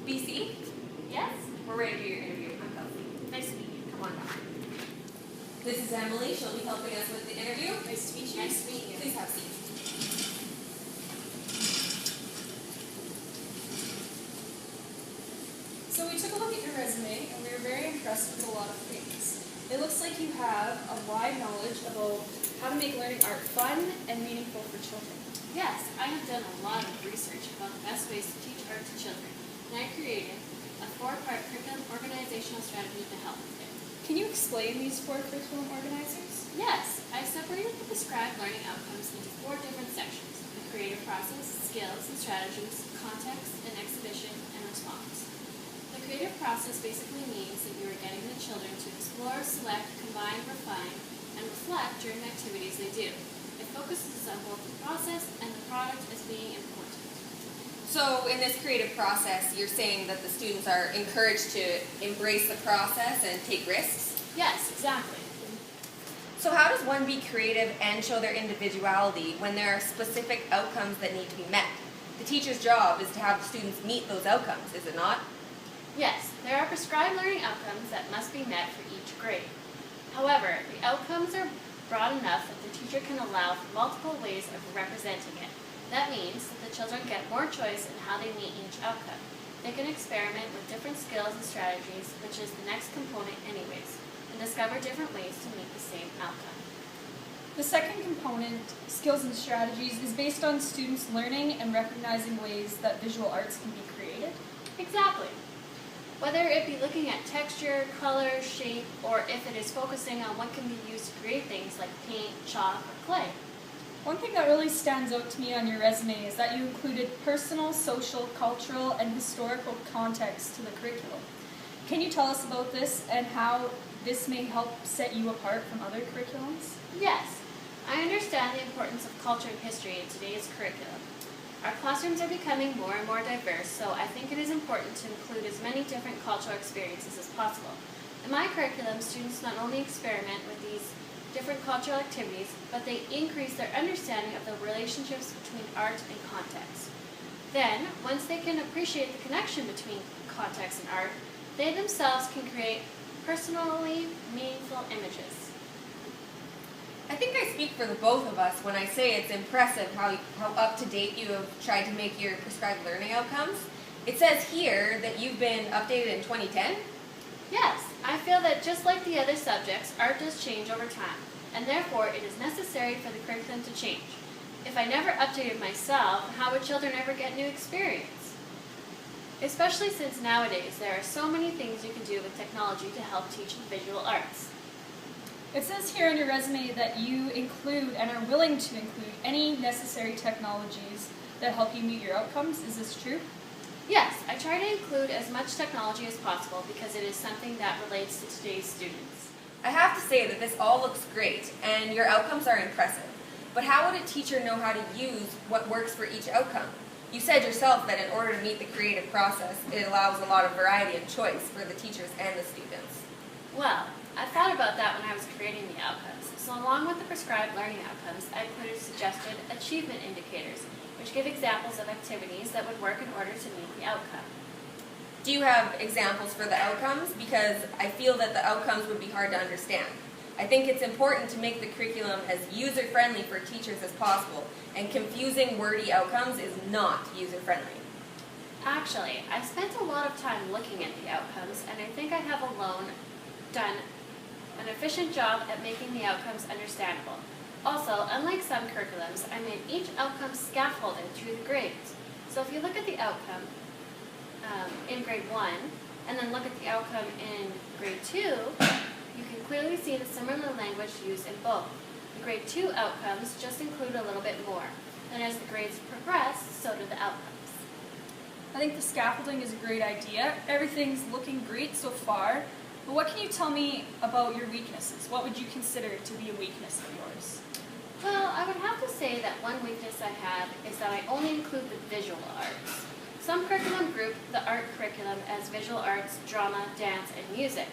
BC? Yes? We're ready to do your interview. I'm Kelsey. Nice to meet you. Come on down. This is Emily. She'll be helping us with the interview. Nice to meet you. Nice to meet you. Please have seats. So we took a look at your resume and we were very impressed with a lot of things. It looks like you have a wide knowledge about how to make learning art fun and meaningful for children. Yes, I have done a lot of research about the best ways to teach art to children, and I created a 4-part curriculum organizational strategy to help with it. Can you explain these 4 curriculum organizers? Yes, I separated the prescribed learning outcomes into 4 different sections: the creative process, skills and strategies, context, and exhibition and response. The creative process basically means that you are getting the children to explore, select, combine, refine, and reflect during the activities they do. It focuses on both the process and the product as being important. So in this creative process, you're saying that the students are encouraged to embrace the process and take risks? Yes, exactly. So how does one be creative and show their individuality when there are specific outcomes that need to be met? The teacher's job is to have the students meet those outcomes, is it not? Yes, there are prescribed learning outcomes that must be met for each grade. However, the outcomes are broad enough that the teacher can allow for multiple ways of representing it. That means that the children get more choice in how they meet each outcome. They can experiment with different skills and strategies, which is the next component anyways, and discover different ways to meet the same outcome. The second component, skills and strategies, is based on students learning and recognizing ways that visual arts can be created. Exactly. Whether it be looking at texture, color, shape, or if it is focusing on what can be used to create things like paint, chalk, or clay. One thing that really stands out to me on your resume is that you included personal, social, cultural, and historical context to the curriculum. Can you tell us about this and how this may help set you apart from other curriculums? Yes, I understand the importance of culture and history in today's curriculum. Our classrooms are becoming more and more diverse, so I think it is important to include as many different cultural experiences as possible. In my curriculum, students not only experiment with these different cultural activities, but they increase their understanding of the relationships between art and context. Then, once they can appreciate the connection between context and art, they themselves can create personally meaningful images. I think I speak for the both of us when I say it's impressive how up-to-date you have tried to make your prescribed learning outcomes. It says here that you've been updated in 2010? Yes, I feel that just like the other subjects, art does change over time, and therefore it is necessary for the curriculum to change. If I never updated myself, how would children ever get new experience? Especially since nowadays there are so many things you can do with technology to help teach the visual arts. It says here on your resume that you include and are willing to include any necessary technologies that help you meet your outcomes. Is this true? Yes, I try to include as much technology as possible because it is something that relates to today's students. I have to say that this all looks great and your outcomes are impressive. But how would a teacher know how to use what works for each outcome? You said yourself that in order to meet the creative process, it allows a lot of variety and choice for the teachers and the students. Well, I thought about that when I was creating the outcomes. So along with the prescribed learning outcomes, I included suggested achievement indicators, which give examples of activities that would work in order to meet the outcome. Do you have examples for the outcomes? Because I feel that the outcomes would be hard to understand. I think it's important to make the curriculum as user-friendly for teachers as possible, and confusing, wordy outcomes is not user-friendly. Actually, I spent a lot of time looking at the outcomes, and I think I have alone done an efficient job at making the outcomes understandable. Also, unlike some curriculums, I made each outcome scaffolded through the grades. So if you look at the outcome in grade 1, and then look at the outcome in grade 2, you can clearly see the similar language used in both. The grade 2 outcomes just include a little bit more. And as the grades progress, so do the outcomes. I think the scaffolding is a great idea. Everything's looking great so far. But what can you tell me about your weaknesses? What would you consider to be a weakness of yours? Well, I would have to say that one weakness I have is that I only include the visual arts. Some curriculum group the art curriculum as visual arts, drama, dance, and music.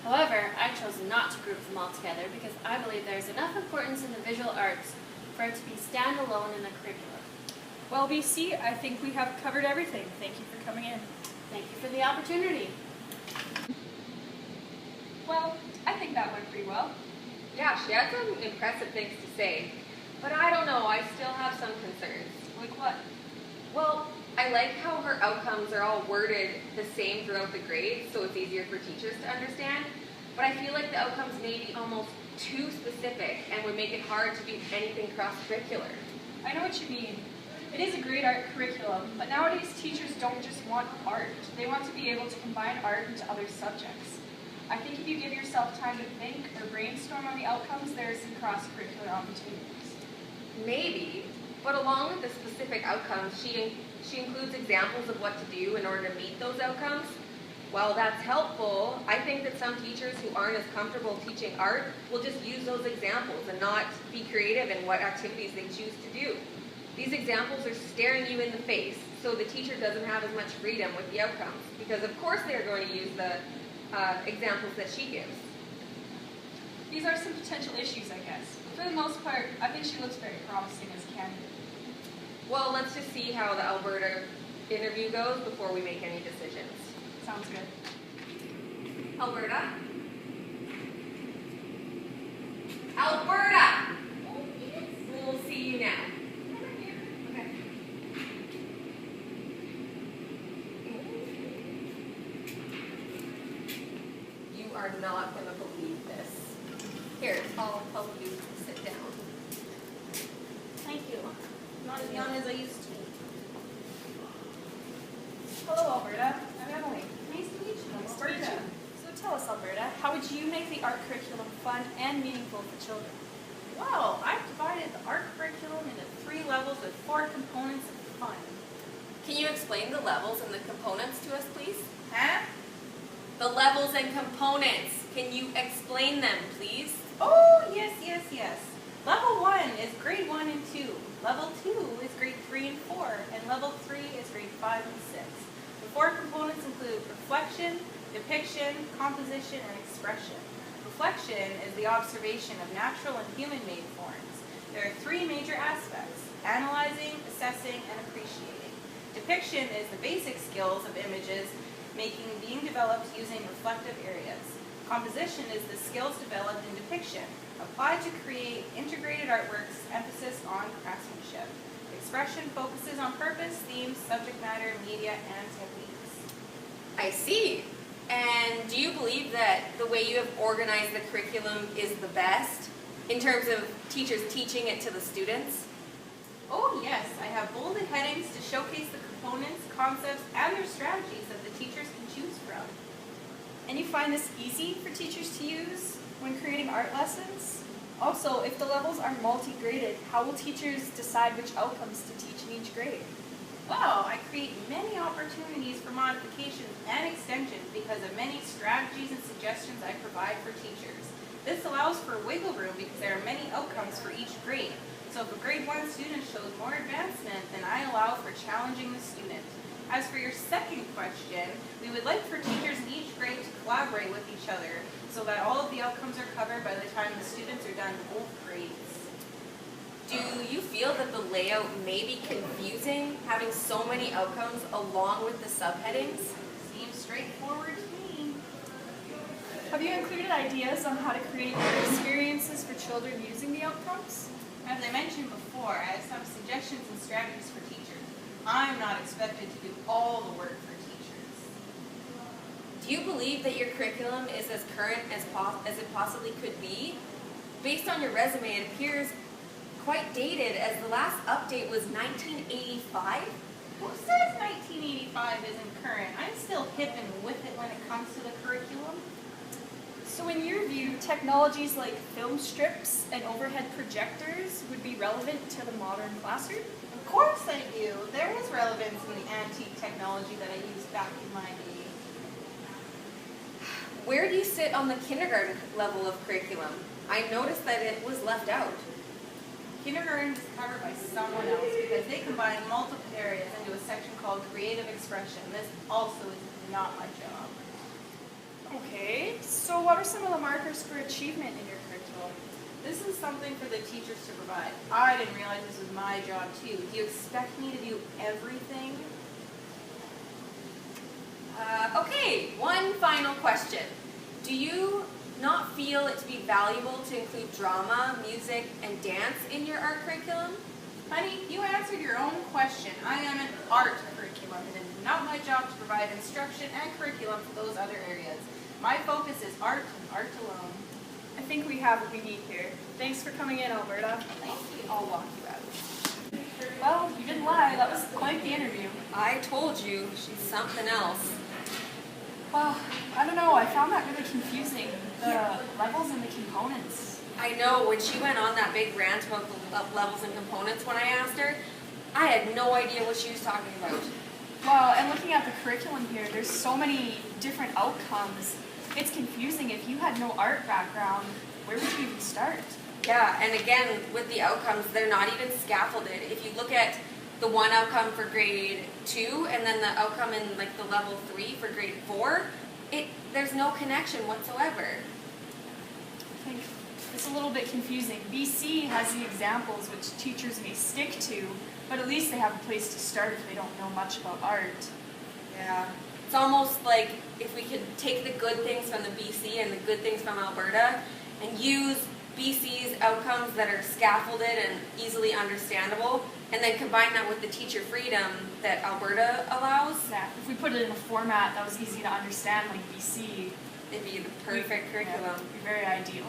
However, I chose not to group them all together because I believe there is enough importance in the visual arts for it to be standalone in the curriculum. Well, BC, I think we have covered everything. Thank you for coming in. Thank you for the opportunity. Well, I think that went pretty well. Yeah, she had some impressive things to say. But I don't know, I still have some concerns. Like what? Well, I like how her outcomes are all worded the same throughout the grade, so it's easier for teachers to understand. But I feel like the outcomes may be almost too specific and would make it hard to do anything cross-curricular. I know what you mean. It is a great art curriculum, but nowadays teachers don't just want art. They want to be able to combine art into other subjects. I think if you give yourself time to think or brainstorm on the outcomes, there are some cross-curricular opportunities. Maybe, but along with the specific outcomes, she includes examples of what to do in order to meet those outcomes. While that's helpful, I think that some teachers who aren't as comfortable teaching art will just use those examples and not be creative in what activities they choose to do. These examples are staring you in the face, so the teacher doesn't have as much freedom with the outcomes, because of course they're going to use the examples that she gives. These are some potential issues, I guess. For the most part, I think she looks very promising as a candidate. Well, let's just see how the Alberta interview goes before we make any decisions. Sounds good. Alberta? Alberta! We'll see you now. Okay. You are not going to believe this. Here, I'll help you sit down. Thank you. Not as young as I used to be. Hello, Alberta. I'm Emily. Nice to meet you. Nice to meet you. So tell us, Alberta, how would you make the art curriculum fun and meaningful for children? Well, I've divided the art curriculum into 3 levels with 4 components of fun. Can you explain the levels and the components to us, please? Huh? The levels and components. Can you explain them, please? Oh, yes. Level 1 is grade 1 and 2. Level 2 is grade 3 and 4. And level 3 is grade 5 and 6. The 4 components include reflection, depiction, composition, and expression. Reflection is the observation of natural and human-made forms. There are 3 major aspects: analyzing, assessing, and appreciating. Depiction is the basic skills of images being developed using reflective areas. Composition is the skills developed in depiction, applied to create integrated artworks, emphasis on craftsmanship. Expression focuses on purpose, themes, subject matter, media, and techniques. I see. And do you believe that the way you have organized the curriculum is the best in terms of teachers teaching it to the students? Oh yes, I have bolded headings to showcase the components, concepts, and their strategies that the teachers can choose from. And you find this easy for teachers to use when creating art lessons? Also, if the levels are multi-graded, how will teachers decide which outcomes to teach in each grade? Well, I create many opportunities for modifications and extensions because of many strategies and suggestions I provide for teachers. This allows for wiggle room because there are many outcomes for each grade. So if a grade 1 student shows more advancement, then I allow for challenging the student. As for your second question, we would like for teachers in each grade to collaborate with each other so that all of the outcomes are covered by the time the students are done in both grades. Do you feel that the layout may be confusing, having so many outcomes along with the subheadings? Seems straightforward to me. Have you included ideas on how to create art experiences for children using the outcomes? As I mentioned before, I have some suggestions and strategies for teachers. I'm not expected to do all the work for teachers. Do you believe that your curriculum is as current as it possibly could be? Based on your resume, it appears quite dated, as the last update was 1985. Who says 1985 isn't current? I'm still hip and with it when it comes to the curriculum. So in your view, technologies like film strips and overhead projectors would be relevant to the modern classroom? Of course I do. There is relevance in the antique technology that I used back in my day. Where do you sit on the kindergarten level of curriculum? I noticed that it was left out. Kindergarten is covered by someone else because they combine multiple areas into a section called creative expression. This also is not my job. Okay, so what are some of the markers for achievement in your curriculum? This is something for the teachers to provide. I didn't realize this was my job too. Do you expect me to do everything? Okay, one final question. Do you not feel it to be valuable to include drama, music, and dance in your art curriculum? Honey, you answered your own question. I am an art curriculum, and it is not my job to provide instruction and curriculum for those other areas. My focus is art and art alone. I think we have what we need here. Thanks for coming in, Alberta. Thank you. I'll walk you out. Well, you didn't lie. That was quite the interview. I told you, she's something else. Well, I don't know. I found that really confusing. The levels and the components. I know, when she went on that big rant about the levels and components when I asked her, I had no idea what she was talking about. Well, and looking at the curriculum here, there's so many different outcomes. It's confusing. If you had no art background, where would you even start? Yeah, and again, with the outcomes, they're not even scaffolded. If you look at the one outcome for grade 2 and then the outcome in like the level 3 for grade 4, there's no connection whatsoever. I think it's a little bit confusing. BC has the examples which teachers may stick to, but at least they have a place to start if they don't know much about art. Yeah. It's almost like if we could take the good things from the BC and the good things from Alberta and use BC's outcomes that are scaffolded and easily understandable, and then combine that with the teacher freedom that Alberta allows, Yeah, if we put it in a format that was easy to understand like BC, it'd be the perfect curriculum. yeah, it'd be very ideal.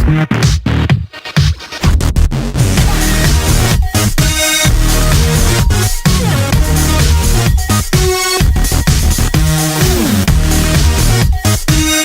Yeah.